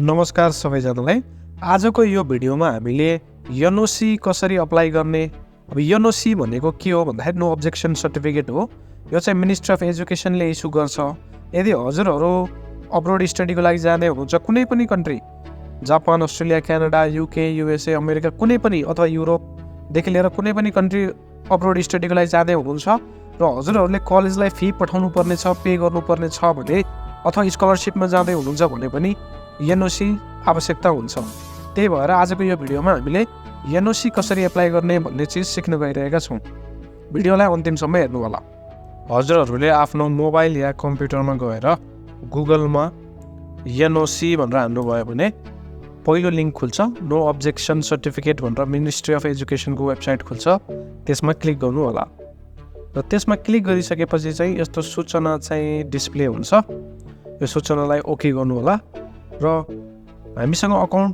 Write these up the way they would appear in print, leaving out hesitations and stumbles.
नमस्कार सबैजनालाई। आजको यो भिडियोमा हामीले NOC कसरी अप्लाई गर्ने। अब NOC भनेको के हो भन्दाखेरि नो अब्जेक्सन सर्टिफिकेट हो। यो चाहिँ मिनिस्ट्री अफ एजुकेसनले इस्यु गर्छ। यदि हजुरहरू अब्रोड स्टडीको लागि जाने हुनुहुन्छ, कुनै पनि country, Japan, Australia, Canada, UK, USA, America, कुनै पनि अथवा युरोपदेखि लिएर कुनै पनि कन्ट्री अब्रोड स्टडीको लागि जाँदै हुनुहुन्छ र हजुरहरूले कलेजलाई फी पठाउनु पर्ने छ, पे गर्नुपर्ने छ भने, अथवा स्कलरसिपमा जाँदै हुनुहुन्छ भने पनि NOC आवश्यकता हुन्छ। त्यही भएर आजको यो भिडियोमा हामीले NOC कसरी एप्लाई गर्ने भन्ने चिज सिक्न गइरहेका छौँ। भिडियोलाई अन्तिमसम्म हेर्नु होला। हजुरहरूले आफ्नो मोबाइल या कम्प्युटरमा गएर गुगलमा NOC भनेर हान्नुभयो भने पहिलो लिङ्क खुल्छ, नो अब्जेक्सन सर्टिफिकेट भनेर मिनिस्ट्री अफ एजुकेसनको वेबसाइट खुल्छ। त्यसमा क्लिक गर्नु होला र त्यसमा क्लिक गरिसकेपछि चाहिँ यस्तो सूचना चाहिँ डिस्प्ले हुन्छ। यो सूचनालाई ओके गर्नु होला र हामीसँग अकाउन्ट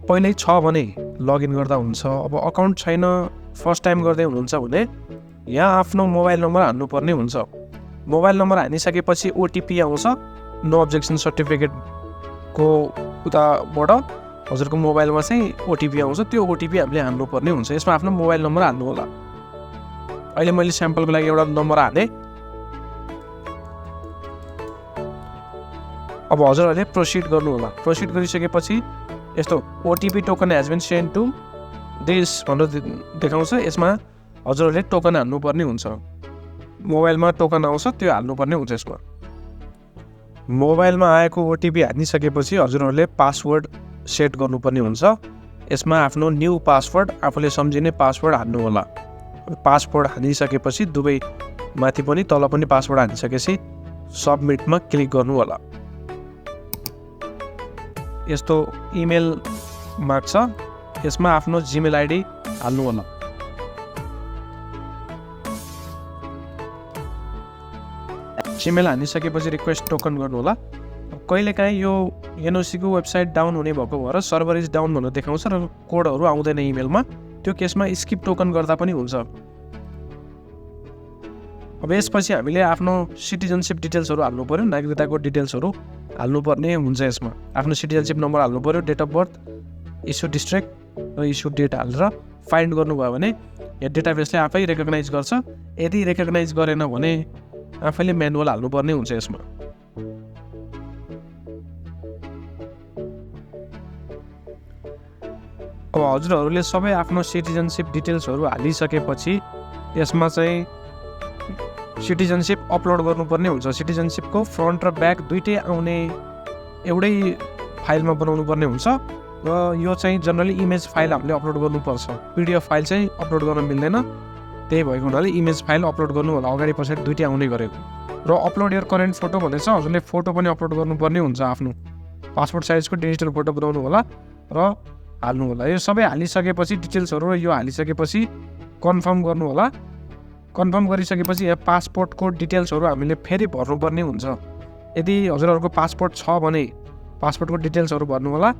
पहिल्यै छ भने लगइन गर्दा हुन्छ। अब अकाउन्ट छैन, फर्स्ट टाइम गर्दै हुनुहुन्छ भने यहाँ आफ्नो मोबाइल नम्बर हान्नुपर्ने हुन्छ। मोबाइल नम्बर हानिसकेपछि OTP आउँछ। नो अब्जेक्सन सर्टिफिकेटको उताबाट हजुरको मोबाइलमा चाहिँ OTP आउँछ। त्यो OTP हामीले हान्नुपर्ने हुन्छ। यसमा आफ्नो मोबाइल नम्बर हान्नु होला। अहिले मैले स्याम्पलको लागि एउटा नम्बर हालेँ। अब हजुरहरूले प्रोसिड गर्नु होला। प्रोसिड गरिसकेपछि यस्तो OTP token has been send to this भनेर देखाउँछ। यसमा हजुरहरूले टोकन हाल्नुपर्ने हुन्छ। मोबाइलमा टोकन आउँछ, त्यो हाल्नुपर्ने हुन्छ। यसमा मोबाइलमा आएको OTP हानिसकेपछि हजुरहरूले पासवर्ड सेट गर्नुपर्ने हुन्छ। यसमा आफ्नो न्यू पासवर्ड, आफूले सम्झिने पासवर्ड हाल्नु होला। पासवर्ड हानिसकेपछि दुवै माथि पनि तल पनि पासवर्ड हानिसकेपछि सबमिटमा क्लिक गर्नु होला। यस्तो इमेल माग्छ। यसमा आफ्नो जिमेल ID हाल्नु होला। जिमेल हानिसकेपछि रिक्वेस्ट टोकन गर्नु होला। कहिलेकाहीँ यो NOC को वेबसाइट डाउन हुने भएको भएर सर्भर इज डाउन भनेर देखाउँछ र कोडहरू आउँदैन इमेलमा। त्यो केसमा स्किप टोकन गर्दा पनि हुन्छ। अब यसपछि हामीले आफ्नो सिटिजनसिप डिटेल्सहरू हाल्नु पर्यो, नागरिकताको डिटेल्सहरू हाल्नुपर्ने हुन्छ। यसमा आफ्नो सिटिजनसिप नम्बर हाल्नु पर्यो, date of birth, issue district र इस्यु डेट हालेर फाइन्ड गर्नुभयो भने यो डेटाबेसले आफै रेकग्नाइज गर्छ। यदि रेकग्नाइज गरेन भने आफैले म्यानुअल हाल्नुपर्ने हुन्छ। यसमा अब हजुरहरूले सबै आफ्नो सिटिजनसिप डिटेल्सहरू हालिसकेपछि यसमा चाहिँ सिटिजनसिप अपलोड गर्नुपर्ने हुन्छ। सिटिजनसिपको फ्रन्ट र ब्याक दुइटै आउने एउटै फाइलमा बनाउनु पर्ने हुन्छ र यो चाहिँ जनरली इमेज फाइल हामीले अपलोड गर्नुपर्छ। PDF फाइल चाहिँ अपलोड गर्न मिल्दैन। त्यही भएको हुनाले इमेज फाइल अपलोड गर्नु होला। अगाडि पछाडि दुइटै आउने गरेको र अपलोड योर करेन्ट फोटो भनेछ। हजुरले फोटो पनि अपलोड गर्नुपर्ने हुन्छ। आफ्नो पासपोर्ट साइजको डिजिटल फोटो बनाउनु होला र हाल्नु होला। यो सबै हालिसकेपछि डिटेल्सहरू यो हालिसकेपछि कन्फर्म गर्नु होला। कन्फर्म गरिसकेपछि यहाँ पासपोर्टको डिटेल्सहरू हामीले फेरि भर्नुपर्ने हुन्छ। यदि हजुरहरूको पासपोर्ट छ भने पासपोर्टको डिटेल्सहरू भर्नु होला।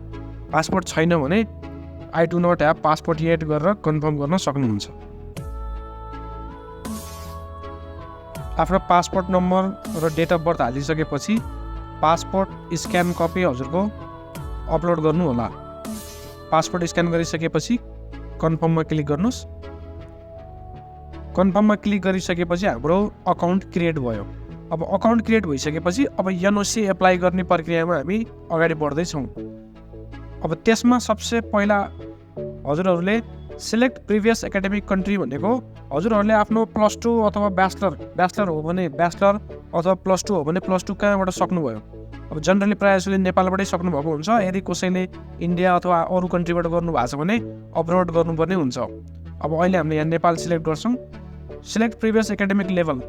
पासपोर्ट छैन भने I do not have passport yet गरेर कन्फर्म गर्न सक्नुहुन्छ। आफ्नो पासपोर्ट नम्बर र डेट अफ बर्थ हालिसकेपछि पासपोर्ट स्क्यान कपी हजुरको अपलोड गर्नु होला। पासपोर्ट स्क्यान गरिसकेपछि कन्फर्ममा क्लिक गर्नुहोस्। कन्फर्ममा क्लिक गरिसकेपछि हाम्रो अकाउन्ट क्रिएट भयो। अब अकाउन्ट क्रिएट भइसकेपछि अब NOC एप्लाई गर्ने प्रक्रियामा हामी अगाडि बढ्दैछौँ। अब त्यसमा सबसे पहिला हजुरहरूले सिलेक्ट प्रिभियस एकाडेमिक कन्ट्री भनेको हजुरहरूले आफ्नो +2 अथवा ब्याचलर हो भने ब्याचलर अथवा +2 हो भने +2 कहाँबाट सक्नुभयो। अब जनरली प्रायः जसले नेपालबाटै सक्नुभएको हुन्छ। यदि कसैले इन्डिया अथवा अरू कन्ट्रीबाट गर्नुभएको छ भने अब्रोड गर्नुपर्ने हुन्छ। अब अहिले हामीले यहाँ नेपाल सिलेक्ट गर्छौँ। Select previous academic level.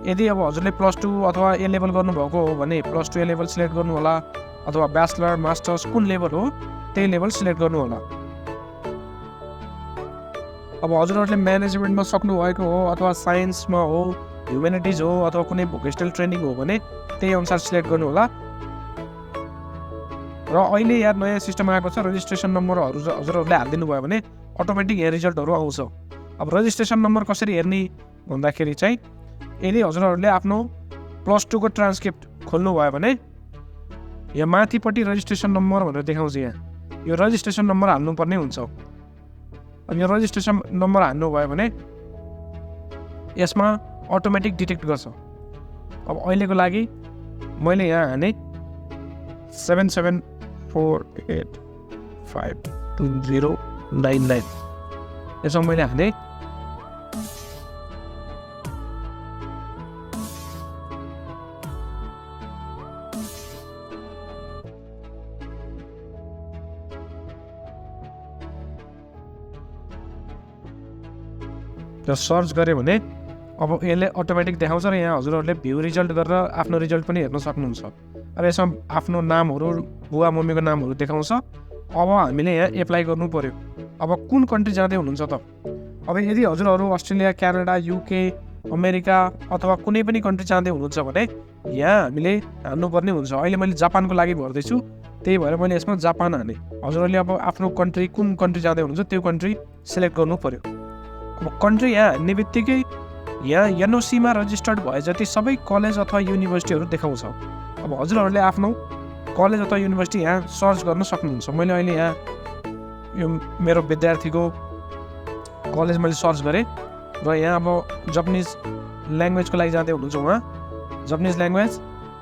यदि अब हजुरले +2 अथवा A लेभल गर्नुभएको हो भने +2 A लेभल सिलेक्ट गर्नु होला, अथवा ब्याचलर मास्टर्स कुन लेभल हो त्यही लेभल सिलेक्ट गर्नु होला। अब हजुरहरूले म्यानेजमेन्टमा सक्नुभएको हो अथवा साइन्समा हो, ह्युमेनिटिज हो अथवा कुनै भोकेसनल ट्रेनिङ हो भने त्यही अनुसार सिलेक्ट गर्नु होला। र अहिले यहाँ नयाँ सिस्टम आएको छ। रजिस्ट्रेसन नम्बरहरू हजुरहरूले हालिदिनु भयो भने अटोमेटिक यहाँ रिजल्टहरू आउँछ। अब रजिस्ट्रेसन नम्बर कसरी हेर्ने भन्दाखेरि चाहिँ यदि हजुरहरूले आफ्नो +2 को ट्रान्सक्रिप्ट खोल्नुभयो भने यहाँ माथिपट्टि रजिस्ट्रेसन नम्बर भनेर देखाउँछ। यहाँ यो रजिस्ट्रेसन नम्बर हाल्नुपर्ने हुन्छ। अब यो रजिस्ट्रेसन नम्बर हाल्नुभयो भने यसमा अटोमेटिक डिटेक्ट गर्छ। अब अहिलेको लागि मैले यहाँ हाने 7748520099 यसमा मैले हाने। र सर्च गऱ्यो भने अब यसले अटोमेटिक देखाउँछ र यहाँ हजुरहरूले भ्यू रिजल्ट गरेर आफ्नो रिजल्ट पनि हेर्न सक्नुहुन्छ। र यसमा आफ्नो नामहरू बुवा मम्मीको नामहरू देखाउँछ। अब हामीले यहाँ एप्लाई गर्नु पर्यो। अब कुन कन्ट्री जाँदै हुनुहुन्छ त? अब यदि हजुरहरू अस्ट्रेलिया, क्यानाडा, युके, अमेरिका अथवा कुनै पनि कन्ट्री जाँदै हुनुहुन्छ भने यहाँ हामीले हान्नुपर्ने हुन्छ। अहिले मैले जापानको लागि भर्दैछु, त्यही भएर मैले यसमा जापान हाने। हजुरहरूले अब आफ्नो कन्ट्री कुन कन्ट्री जाँदै हुनुहुन्छ त्यो कन्ट्री सिलेक्ट गर्नु पर्यो। अब कन्ट्री यहाँ हान्ने बित्तिकै यहाँ एनओसीमा रजिस्टर्ड भए जति सबै कलेज अथवा युनिभर्सिटीहरू देखाउँछ। अब हजुरहरूले आफ्नो कलेज अथवा युनिभर्सिटी यहाँ सर्च गर्न सक्नुहुन्छ। मैले अहिले यहाँ यो मेरो विद्यार्थीको कलेज मैले सर्च गरेँ र यहाँ अब जापानिज ल्याङ्ग्वेजको लागि जाँदै हुनुहुन्छ उहाँ, जापानिज ल्याङ्ग्वेज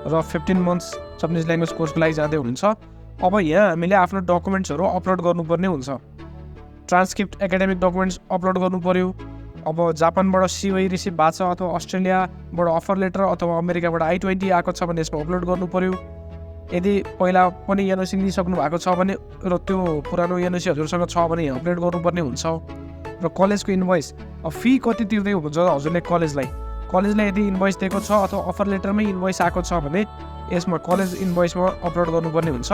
र 15 मन्थ्स जापानिज ल्याङ्ग्वेज कोर्सको लागि जाँदै हुनुहुन्छ। अब यहाँ हामीले आफ्नो डकुमेन्ट्सहरू अपलोड गर्नुपर्ने हुन्छ। ट्रान्सक्रिप्ट, एकाडेमिक डकुमेन्ट्स अपलोड गर्नु पर्यो। अब जापानबाट सिओई रिसिभ भएको छ अथवा अस्ट्रेलियाबाट अफर लेटर अथवा अमेरिकाबाट I-20 आएको छ भने यसमा अपलोड गर्नु पर्यो। यदि पहिला पनि एनओसी लिइसक्नु भएको छ भने र त्यो पुरानो एनओसी हजुरसँग छ भने यहाँ अपलोड गर्नुपर्ने हुन्छ। र कलेजको इन्भोइस, अब फी कति तिर्दै हुन्छ हजुरले कलेजलाई यदि इन्भोइस दिएको छ अथवा अफर लेटरमै इन्भोइस आएको छ भने यसमा कलेज इन्भोइसमा अपलोड गर्नुपर्ने हुन्छ।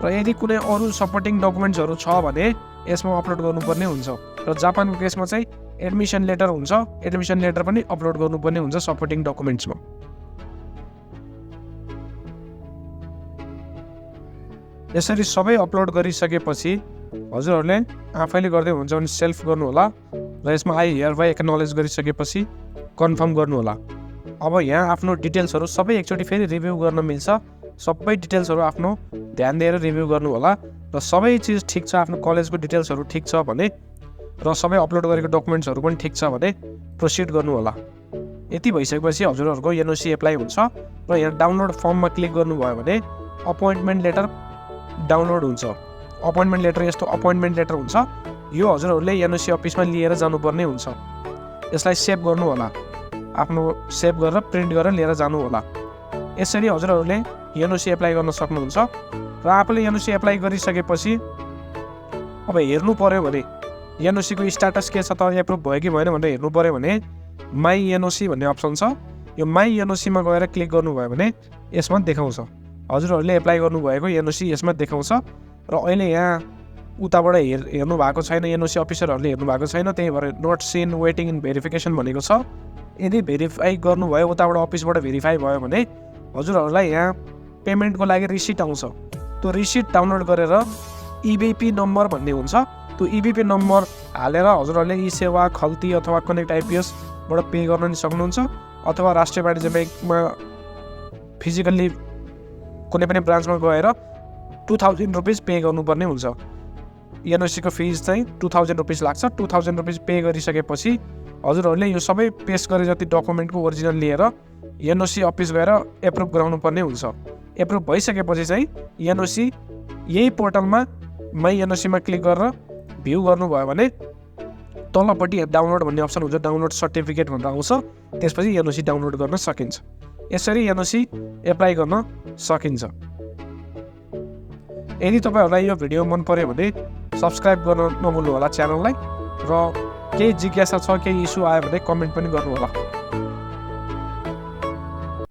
र यदि कुनै अरू सपोर्टिङ डकुमेन्ट्सहरू छ भने यसमा अपलोड गर्नुपर्ने हुन्छ। र जापानको केसमा चाहिँ एडमिसन लेटर हुन्छ, एडमिसन लेटर पनि अपलोड गर्नुपर्ने हुन्छ सपोर्टिङ डकुमेन्ट्समा। यसरी सबै अपलोड गरिसकेपछि हजुरहरूले आफैले गर्दै हुन्छ भने सेल्फ गर्नु होला र यसमा आई हियरबाई एक्नोलेज गरिसकेपछि कन्फर्म गर्नु होला। अब यहाँ आफ्नो डिटेल्सहरू सबै एकचोटि फेरि रिभ्यू गर्न मिल्छ। सबै डिटेल्सहरू आफ्नो ध्यान दिएर रिभ्यू गर्नु होला र सबै चिज ठिक छ, आफ्नो कलेजको डिटेल्सहरू ठिक छ भने र सबै अपलोड गरेको डकुमेन्ट्सहरू पनि ठिक छ भने प्रोसिड गर्नु होला। यति भइसकेपछि हजुरहरूको एनओसी एप्लाई हुन्छ र यहाँ डाउनलोड फर्ममा क्लिक गर्नुभयो भने अपोइन्टमेन्ट लेटर डाउनलोड हुन्छ। अपोइन्टमेन्ट लेटर यस्तो अपोइन्टमेन्ट लेटर हुन्छ, यो हजुरहरूले एनओसी अफिसमा लिएर जानुपर्ने हुन्छ। यसलाई सेभ गर्नु होला, आफ्नो सेभ गरेर प्रिन्ट गरेर लिएर जानु होला। यसरी हजुरहरूले एनओसी एप्लाई गर्न सक्नुहुन्छ। र आफूले एनओसी एप्लाई गरिसकेपछि अब हेर्नु पर्यो भने एनओसीको स्ट्याटस के छ त, एप्रुभ भयो कि भएन भनेर हेर्नु पर्यो भने माई एनओसी भन्ने अप्सन छ। यो माई एनओसीमा गएर क्लिक गर्नुभयो भने यसमा देखाउँछ हजुरहरूले एप्लाई गर्नुभएको एनओसी यसमा देखाउँछ। र अहिले यहाँ उताबाट हेर्नु भएको छैन, एनओसी अफिसरहरूले हेर्नु भएको छैन, त्यही भएर not seen waiting in verification भनेको छ। यदि भेरिफाई गर्नुभयो उताबाट अफिसबाट भेरिफाई भयो भने हजुरहरूलाई यहाँ पेमेन्टको लागि रिसिट आउँछ। त्यो रिसिट डाउनलोड गरेर इबिपी नम्बर भन्ने हुन्छ, त्यो इबिपी नम्बर हालेर हजुरहरूले ई सेवा, खल्ती अथवा कनेक्ट आइपिएसबाट पे गर्न नि सक्नुहुन्छ अथवा राष्ट्रिय वाणिज्य ब्याङ्कमा फिजिकल्ली कुनै पनि ब्रान्चमा गएर 2000 रुपिस पे गर्नुपर्ने हुन्छ। एनओसीको फिज चाहिँ 2000 रुपिस लाग्छ। 2000 रुपिस पे गरिसकेपछि हजुरहरूले यो सबै पेस्ट गरे जति डकुमेन्टको ओरिजिनल लिएर एनओसी अफिस गएर एप्रुभ गराउनु पर्ने हुन्छ। एप्रुभ भइसकेपछि चाहिँ एनओसी यही पोर्टलमा माई एनओसीमा क्लिक गरेर भ्यू गर्नुभयो भने तलपट्टि डाउनलोड भन्ने अप्सन हुन्छ, डाउनलोड सर्टिफिकेट भनेर आउँछ, त्यसपछि एनओसी डाउनलोड गर्न सकिन्छ। यसरी एनओसी एप्लाई गर्न सकिन्छ। यदि तपाईँहरूलाई यो भिडियो मन पर्यो भने सब्सक्राइब गर्न नभुल्नु होला च्यानललाई, र केही जिज्ञासा छ, केही इस्यु आयो भने कमेन्ट पनि गर्नु होला।